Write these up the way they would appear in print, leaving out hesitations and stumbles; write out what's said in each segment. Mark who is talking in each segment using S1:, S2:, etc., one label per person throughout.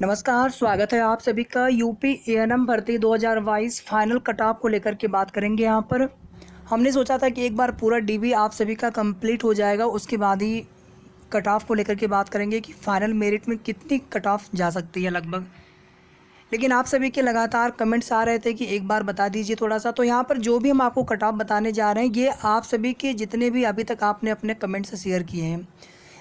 S1: नमस्कार, स्वागत है आप सभी का। यूपी एएनएम भर्ती 2022 फाइनल कट ऑफ को लेकर के बात करेंगे। यहाँ पर हमने सोचा था कि एक बार पूरा डीबी आप सभी का कंप्लीट हो जाएगा, उसके बाद ही कट ऑफ को लेकर के बात करेंगे कि फाइनल मेरिट में कितनी कट ऑफ जा सकती है लगभग। लेकिन आप सभी के लगातार कमेंट्स आ रहे थे कि एक बार बता दीजिए थोड़ा सा। तो यहाँ पर जो भी हम आपको कट ऑफ बताने जा रहे हैं, ये आप सभी के जितने भी अभी तक आपने अपने कमेंट्स शेयर किए हैं।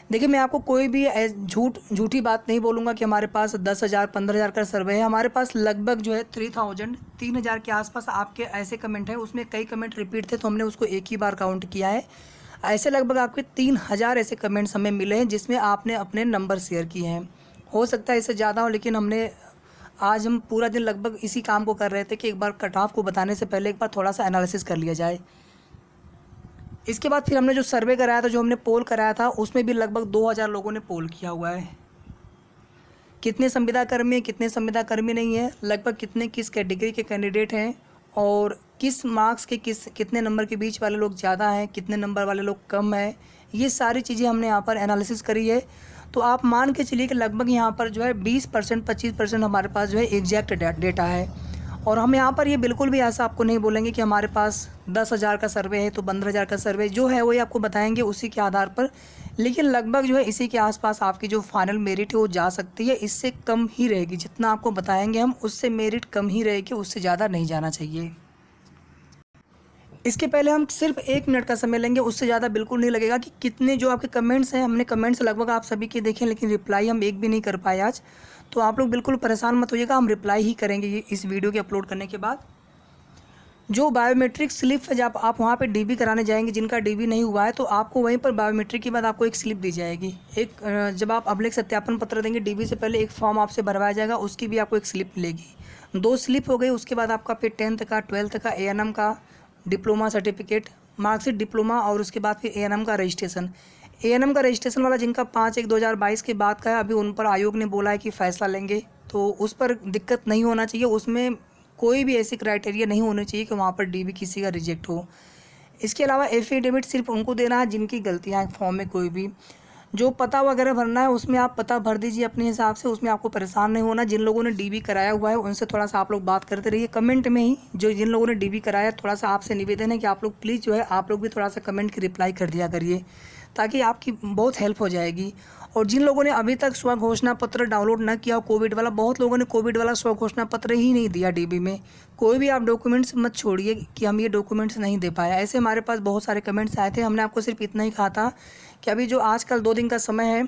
S1: देखिए, मैं आपको कोई भी झूठी बात नहीं बोलूँगा कि हमारे पास 10,000 15,000 का सर्वे है। हमारे पास लगभग जो है 3,000 के आसपास आपके ऐसे कमेंट हैं। उसमें कई कमेंट रिपीट थे तो हमने उसको एक ही बार काउंट किया है। ऐसे लगभग आपके 3,000 ऐसे कमेंट्स हमें मिले हैं जिसमें आपने अपने नंबर शेयर किए हैं। हो सकता है इससे ज़्यादा हो, लेकिन आज हम पूरा दिन लगभग इसी काम को कर रहे थे कि एक बार कट ऑफ को बताने से पहले एक बार थोड़ा सा एनालिसिस कर लिया जाए। इसके बाद फिर हमने जो सर्वे कराया था, जो हमने पोल कराया था, उसमें भी लगभग 2,000 लोगों ने पोल किया हुआ है। कितने संविदा कर्मी हैं, कितने संविदा कर्मी नहीं है, लगभग कितने किस कैटेगरी के कैंडिडेट हैं और किस मार्क्स के कितने नंबर के बीच वाले लोग ज़्यादा हैं, कितने नंबर वाले लोग कम हैं, ये सारी चीज़ें हमने यहाँ पर एनालिसिस करी है। तो आप मान के चलिए कि लगभग यहाँ पर जो है 20% 25% हमारे पास जो है एग्जैक्ट डेटा है। और हम यहाँ पर ये बिल्कुल भी ऐसा आपको नहीं बोलेंगे कि हमारे पास 10,000 का सर्वे है तो 15,000 का सर्वे जो है वही आपको बताएंगे उसी के आधार पर। लेकिन लगभग जो है इसी के आसपास आपकी जो फाइनल मेरिट है वो जा सकती है। इससे कम ही रहेगी, जितना आपको बताएंगे हम उससे मेरिट कम ही रहेगी, उससे ज़्यादा नहीं जाना चाहिए। इसके पहले हम सिर्फ 1 मिनट का समय लेंगे, उससे ज़्यादा बिल्कुल नहीं लगेगा कि कितने जो आपके कमेंट्स हैं। हमने कमेंट्स लगभग आप सभी के देखे, लेकिन रिप्लाई हम एक भी नहीं कर पाए आज। तो आप लोग बिल्कुल परेशान मत होइएगा, हम रिप्लाई ही करेंगे ये इस वीडियो के अपलोड करने के बाद। जो बायोमेट्रिक स्लिप है, जब आप वहाँ पे डीबी कराने जाएंगे, जिनका डीबी नहीं हुआ है तो आपको वहीं पर बायोमेट्रिक के बाद आपको एक स्लिप दी जाएगी। जब आप अभिलेख सत्यापन पत्र देंगे, डीबी से पहले एक फॉर्म आपसे भरवाया जाएगा, उसकी भी आपको एक स्लिप मिलेगी। 2 स्लिप हो गई। उसके बाद आपका फिर 10th का 12th का एएनएम का डिप्लोमा सर्टिफिकेट, मार्कशीट डिप्लोमा, और उसके बाद फिर एएनएम का रजिस्ट्रेशन। एएनएम का रजिस्ट्रेशन वाला जिनका 5/1/2022 के बाद का है, अभी उन पर आयोग ने बोला है कि फ़ैसला लेंगे, तो उस पर दिक्कत नहीं होना चाहिए। उसमें कोई भी ऐसी क्राइटेरिया नहीं होनी चाहिए कि वहाँ पर डीबी किसी का रिजेक्ट हो। इसके अलावा एफिडेविट सिर्फ उनको देना है जिनकी गलतियाँ हैं फॉर्म में। कोई भी जो पता वगैरह भरना है उसमें आप पता भर दीजिए अपने हिसाब से, उसमें आपको परेशान नहीं होना। जिन लोगों ने डीबी कराया हुआ है उनसे थोड़ा सा आप लोग बात करते रहिए कमेंट में ही। जो जिन लोगों ने डीबी कराया, थोड़ा सा आपसे निवेदन है कि आप लोग प्लीज़ जो है आप लोग भी थोड़ा सा कमेंट की रिप्लाई कर दिया करिए, ताकि आपकी बहुत हेल्प हो जाएगी। और जिन लोगों ने अभी तक स्व घोषणा पत्र डाउनलोड ना किया कोविड वाला, बहुत लोगों ने कोविड वाला स्व घोषणा पत्र ही नहीं दिया डीबी में। कोई भी आप डॉक्यूमेंट्स मत छोड़िए कि हम ये डॉक्यूमेंट्स नहीं दे पाया। ऐसे हमारे पास बहुत सारे कमेंट्स आए थे। हमने आपको सिर्फ इतना ही कहा था कि अभी जो आजकल 2 दिन का समय है,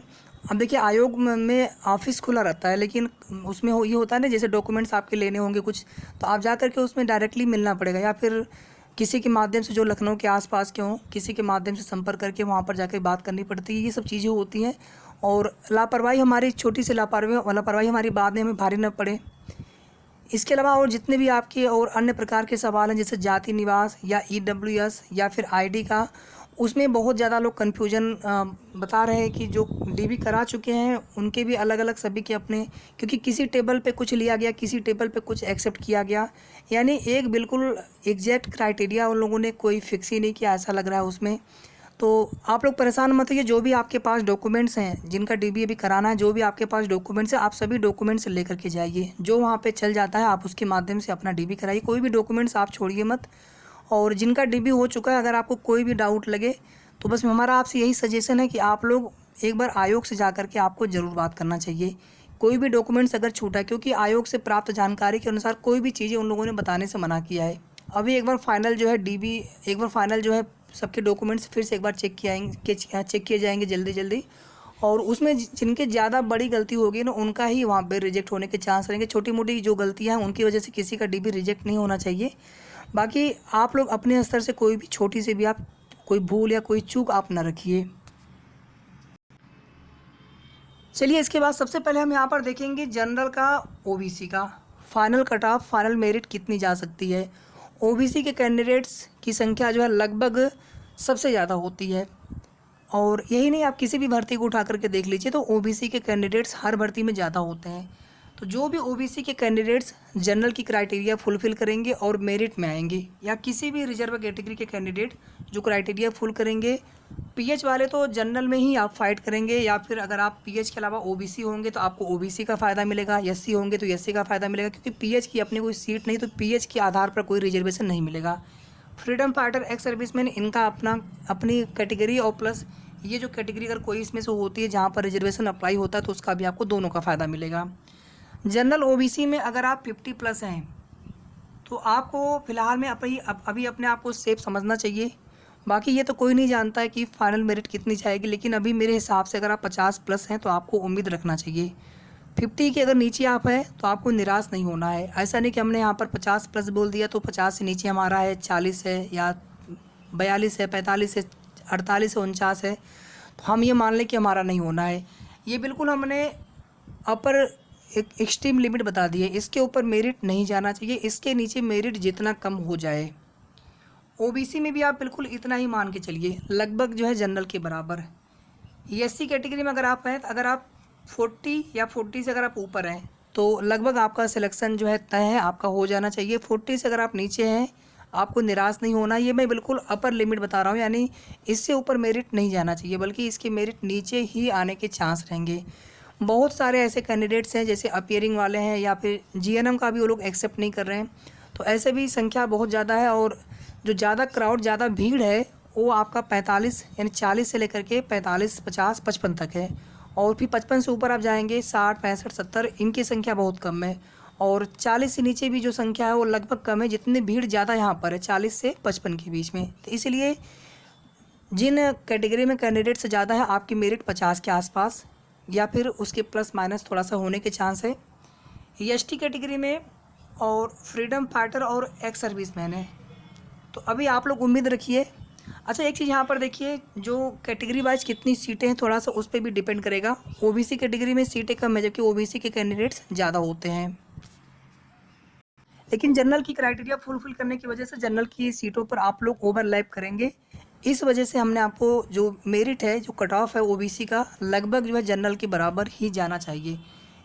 S1: अब देखिए आयोग में ऑफिस खुला रहता है, लेकिन उसमें ये होता है ना, जैसे डॉक्यूमेंट्स आपके लेने होंगे कुछ, तो आप जा करके उसमें डायरेक्टली मिलना पड़ेगा, या फिर किसी के माध्यम से जो लखनऊ के आसपास के हों, किसी के माध्यम से संपर्क करके वहाँ पर जाकर बात करनी पड़ती है। ये सब चीज़ें होती हैं। और लापरवाही हमारी, छोटी सी लापरवाही हमारी बाद में हमें भारी न पड़े। इसके अलावा और जितने भी आपके और अन्य प्रकार के सवाल हैं, जैसे जाति निवास या ईडब्ल्यूएस या फिर आईडी का, उसमें बहुत ज़्यादा लोग कन्फ्यूजन बता रहे हैं कि जो डीबी करा चुके हैं उनके भी अलग अलग सभी के अपने, क्योंकि किसी टेबल पे कुछ लिया गया, किसी टेबल पे कुछ एक्सेप्ट किया गया, यानी एक बिल्कुल एग्जैक्ट क्राइटेरिया उन लोगों ने कोई फिक्स ही नहीं किया, ऐसा लग रहा है उसमें। तो आप लोग परेशान मत होइए। जो भी आपके पास डॉक्यूमेंट्स हैं, जिनका डीबी अभी कराना है, जो भी आपके पास डॉक्यूमेंट्स हैं, आप सभी डॉक्यूमेंट्स लेकर के जाइए। जो वहाँ पे चल जाता है आप उसके माध्यम से अपना डीबी कराइए। कोई भी डॉक्यूमेंट्स आप छोड़िए मत। और जिनका डीबी हो चुका है, अगर आपको कोई भी डाउट लगे तो बस हमारा आपसे यही सजेशन है कि आप लोग एक बार आयोग से जा कर के आपको ज़रूर बात करना चाहिए। कोई भी डॉक्यूमेंट्स अगर छूटा है, क्योंकि आयोग से प्राप्त जानकारी के अनुसार कोई भी चीज़ें उन लोगों ने बताने से मना किया है। अभी एक बार फाइनल जो है डीबी, एक बार फाइनल जो है सबके डॉक्यूमेंट्स फिर से एक बार चेक किए जाएंगे जल्दी जल्दी। और उसमें जिनके ज़्यादा बड़ी गलती होगी ना, उनका ही वहाँ पे रिजेक्ट होने के चांस रहेंगे। छोटी मोटी जो गलतियाँ हैं उनकी वजह से किसी का डीबी रिजेक्ट नहीं होना चाहिए। बाकी आप लोग अपने स्तर से कोई भी छोटी सी भी आप कोई भूल या कोई चूक आप ना रखिए। चलिए, इसके बाद सबसे पहले हम यहाँ पर देखेंगे जनरल का, ओबीसी का final cut off, final merit कितनी जा सकती है। ओबीसी के कैंडिडेट्स की संख्या जो है लगभग सबसे ज़्यादा होती है। और यही नहीं, आप किसी भी भर्ती को उठा करके देख लीजिए तो ओबीसी के कैंडिडेट्स हर भर्ती में ज़्यादा होते हैं। तो जो भी ओबीसी के कैंडिडेट्स जनरल की क्राइटेरिया फुलफ़िल करेंगे और मेरिट में आएंगे, या किसी भी रिजर्व कैटेगरी के कैंडिडेट जो क्राइटेरिया फुल करेंगे पीएच वाले तो जनरल में ही आप फाइट करेंगे, या फिर अगर आप पीएच के अलावा ओबीसी होंगे तो आपको ओबीसी का फ़ायदा मिलेगा, एससी होंगे तो एससी का फ़ायदा मिलेगा, क्योंकि पीएच की अपनी कोई सीट नहीं, तो पीएच के आधार पर कोई रिजर्वेशन नहीं मिलेगा। फ्रीडम फाइटर, एक्स सर्विसमैन, इनका अपनी कैटेगरी और प्लस ये जो कैटेगरी अगर कोई इसमें से होती है जहाँ पर रिजर्वेशन अप्लाई होता है तो उसका भी आपको दोनों का फ़ायदा मिलेगा। जनरल ओबीसी में अगर आप 50+ हैं तो आपको फ़िलहाल में अभी अपने आप को सेफ समझना चाहिए। बाकी ये तो कोई नहीं जानता है कि फाइनल मेरिट कितनी जाएगी, लेकिन अभी मेरे हिसाब से अगर आप 50+ हैं तो आपको उम्मीद रखना चाहिए। 50 के अगर नीचे आप हैं तो आपको निराश नहीं होना है। ऐसा नहीं कि हमने यहाँ पर 50+ बोल दिया तो 50 से नीचे हमारा है 40 है या 42 है, 45 है, 48 है, 49 है, तो हम ये मान लें कि हमारा नहीं होना है। ये बिल्कुल हमने अपर एक एक्सट्रीम लिमिट बता दी है, इसके ऊपर मेरिट नहीं जाना चाहिए, इसके नीचे मेरिट जितना कम हो जाए। ओबीसी में भी आप बिल्कुल इतना ही मान के चलिए, लगभग जो है जनरल के बराबर। एससी कैटेगरी में अगर आप हैं, अगर आप 40 या 40 से अगर आप ऊपर हैं तो लगभग आपका सिलेक्शन जो है तय है, आपका हो जाना चाहिए। 40 से अगर आप नीचे हैं आपको निराश नहीं होना। ये मैं बिल्कुल अपर लिमिट बता रहा हूँ, यानी इससे ऊपर मेरिट नहीं जाना चाहिए, बल्कि इसके मेरिट नीचे ही आने के चांस रहेंगे। बहुत सारे ऐसे कैंडिडेट्स हैं जैसे अपीयरिंग वाले हैं या फिर जीएनएम का भी वो लोग एक्सेप्ट नहीं कर रहे हैं, तो ऐसे भी संख्या बहुत ज़्यादा है। और जो ज़्यादा क्राउड, ज़्यादा भीड़ है वो आपका 45 यानी 40 से लेकर के 45, 50, 55 तक है। और फिर 55 से ऊपर आप जाएंगे 60, 65, 70, इनकी संख्या बहुत कम है। और 40 से नीचे भी जो संख्या है वो लगभग कम है, जितनी भीड़ ज़्यादा यहाँ पर है 40 से 55 के बीच में। तो इसलिए जिन कैटेगरी में कैंडिडेट से ज़्यादा है आपकी मेरिट 50 के आसपास या फिर उसके प्लस माइनस थोड़ा सा होने के चांस है। एसटी कैटेगरी में और फ्रीडम फाइटर और एक्स सर्विसमैन है, तो अभी आप लोग उम्मीद रखिए। अच्छा, एक चीज़ यहाँ पर देखिए, जो कैटेगरी वाइज कितनी सीटें हैं थोड़ा सा उस पर भी डिपेंड करेगा। ओबीसी कैटेगरी में सीटें कम है जबकि ओबीसी के कैंडिडेट्स ज़्यादा होते हैं, लेकिन जनरल की क्राइटेरिया फुलफिल करने की वजह से जनरल की सीटों पर आप लोग ओवरलैप करेंगे। इस वजह से हमने आपको जो मेरिट है, जो कट ऑफ है ओबीसी का, लगभग जो है जनरल के बराबर ही जाना चाहिए।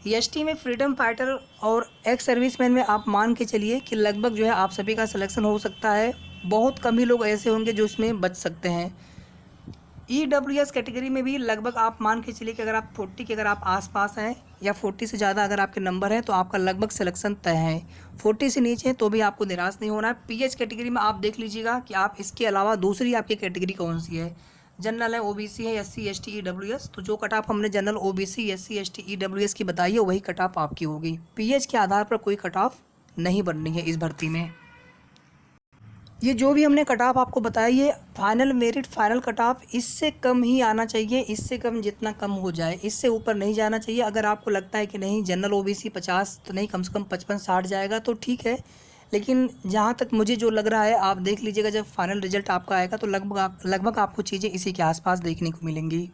S1: एसटी में फ्रीडम फाइटर और एक्स सर्विसमैन में आप मान के चलिए कि लगभग जो है आप सभी का सिलेक्शन हो सकता है। बहुत कम ही लोग ऐसे होंगे जो इसमें बच सकते हैं। ईडब्ल्यूएस कैटेगरी में भी लगभग आप मान के चलिए कि अगर आप 40 के अगर आप आसपास हैं या 40 से ज़्यादा अगर आपके नंबर हैं तो आपका लगभग सिलेक्शन तय है। 40 से नीचे तो भी आपको निराश नहीं होना है। पीएच कैटेगरी में आप देख लीजिएगा कि आप इसके अलावा दूसरी आपकी कैटेगरी कौन सी है। जनरल है, ओबीसी है, एससी, एसटी, ईडब्ल्यूएस, तो जो कट ऑफ हमने general, OBC, SC, ST, EWS की बताई है वही कट ऑफ आपकी होगी। पीएच के आधार पर कोई कट ऑफ नहीं बननी है इस भर्ती में। ये जो भी हमने कट ऑफ आपको बताया, ये final merit, final cut off, इससे कम ही आना चाहिए। इससे कम जितना कम हो जाए, इससे ऊपर नहीं जाना चाहिए। अगर आपको लगता है कि नहीं जनरल ओबीसी 50 तो नहीं, कम से कम 55-60 जाएगा तो ठीक है, लेकिन जहाँ तक मुझे जो लग रहा है, आप देख लीजिएगा जब फाइनल रिजल्ट आपका आएगा तो लगभग आपको चीज़ें इसी के आसपास देखने को मिलेंगी।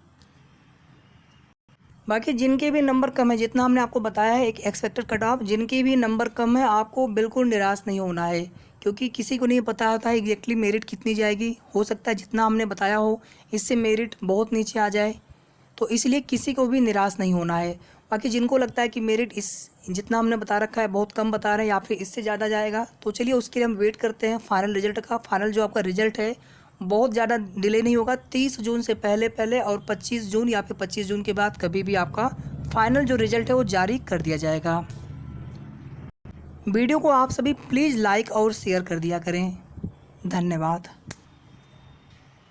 S1: बाकी जिनके भी नंबर कम है, जितना हमने आपको बताया है एक एक्सपेक्टेड कट ऑफ, जिनके भी नंबर कम है आपको बिल्कुल निराश नहीं होना है, क्योंकि किसी को नहीं पता होता है एग्जैक्टली मेरिट कितनी जाएगी। हो सकता है जितना हमने बताया हो इससे मेरिट बहुत नीचे आ जाए, तो इसलिए किसी को भी निराश नहीं होना है। बाकी जिनको लगता है कि मेरिट इस जितना हमने बता रखा है बहुत कम बता रहे हैं या फिर इससे ज़्यादा जाएगा, तो चलिए उसके लिए हम वेट करते हैं फाइनल रिजल्ट का। फाइनल जो आपका रिजल्ट है बहुत ज़्यादा डिले नहीं होगा, 30 जून से पहले पहले और 25 जून या फिर 25 जून के बाद कभी भी आपका फाइनल जो रिजल्ट है वो जारी कर दिया जाएगा। वीडियो को आप सभी प्लीज़ लाइक और शेयर कर दिया करें। धन्यवाद।